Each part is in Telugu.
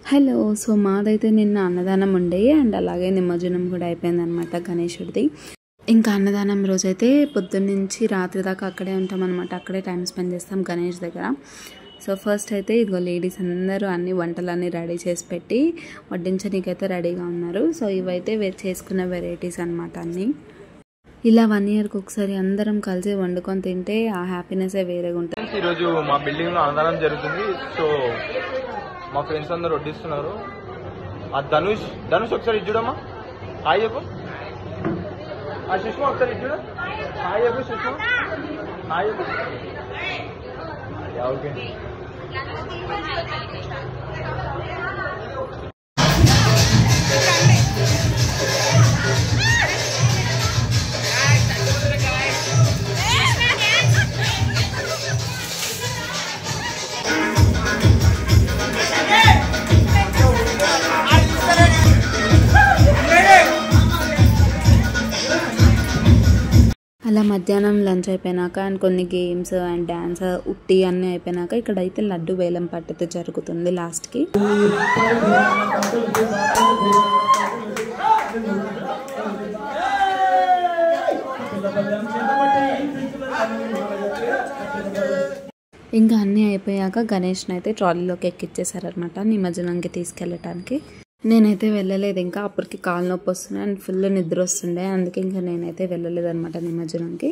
హలో. సో మాదైతే నిన్న అన్నదానం ఉండే అండ్ అలాగే నిమజ్జనం కూడా అయిపోయిందనమాట గణేశుడిది. ఇంకా అన్నదానం రోజైతే పొద్దున్న నుంచి రాత్రి దాకా అక్కడే ఉంటాం అనమాట. అక్కడే టైం స్పెండ్ చేస్తాం గణేష్ దగ్గర. సో ఫస్ట్ అయితే ఇదిగో లేడీస్ అందరూ అన్ని వంటలన్నీ రెడీ చేసి పెట్టి వడ్డించనీకైతే రెడీగా ఉన్నారు. సో ఇవైతే చేసుకున్న వెరైటీస్ అనమాట అన్నీ. ఇలా 1 ఇయర్కి ఒకసారి అందరం కలిసి వండుకొని తింటే ఆ హ్యాపీనెస్ వేరేగా ఉంటుంది. ఈరోజు మా బిల్డింగ్ లో అన్నదానం జరుగుతుంది. సో మా ఫ్రెండ్స్ అందరూ వడ్డిస్తున్నారు. ఆ ధనుష్ ఒకసారి ఇచ్చుడమ్మా. హాయ్ చెప్పు. ఆ సుష్మా ఒకసారి ఇచ్చుడు. హాయ్ చెప్పు సుష్మా. హాయ్ చెప్పు. ఓకే. అలా మధ్యాహ్నం లంచ్ అయిపోయినాక అండ్ కొన్ని గేమ్స్ అండ్ డ్యాన్స్ ఉట్టి అన్నీ అయిపోయినాక ఇక్కడైతే లడ్డు వేలం పట్టతే జరుగుతుంది లాస్ట్కి. ఇంకా అన్నీ అయిపోయాక గణేష్ని అయితే ట్రాలీలోకి ఎక్కిచ్చేసారనమాట నిమజ్జనంకి తీసుకెళ్ళటానికి. నేనైతే వెళ్ళలేదు. ఇంకా అప్పటికి కాలు నొప్పి వస్తుండే అండ్ ఫుల్ నిద్ర వస్తుండే. అందుకే ఇంకా నేనైతే వెళ్ళలేదు అనమాట నిమజ్జనంకి.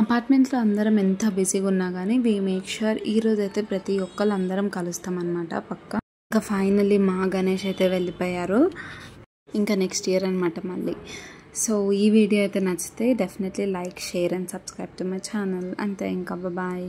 అపార్ట్మెంట్లో అందరం ఎంత బిజీగా ఉన్నా కానీ వీ మేక్ ష్యూర్ ఈరోజు అయితే ప్రతి ఒక్కరు అందరం కలుస్తాం అనమాట పక్కా. ఇంకా ఫైనల్లీ మా గణేష్ అయితే వెళ్ళిపోయారు. ఇంకా నెక్స్ట్ ఇయర్ అనమాట మళ్ళీ. సో ఈ వీడియో అయితే నచ్చితే definitely like, share and subscribe to my channel. అంతే, ఇంకా బాయ్.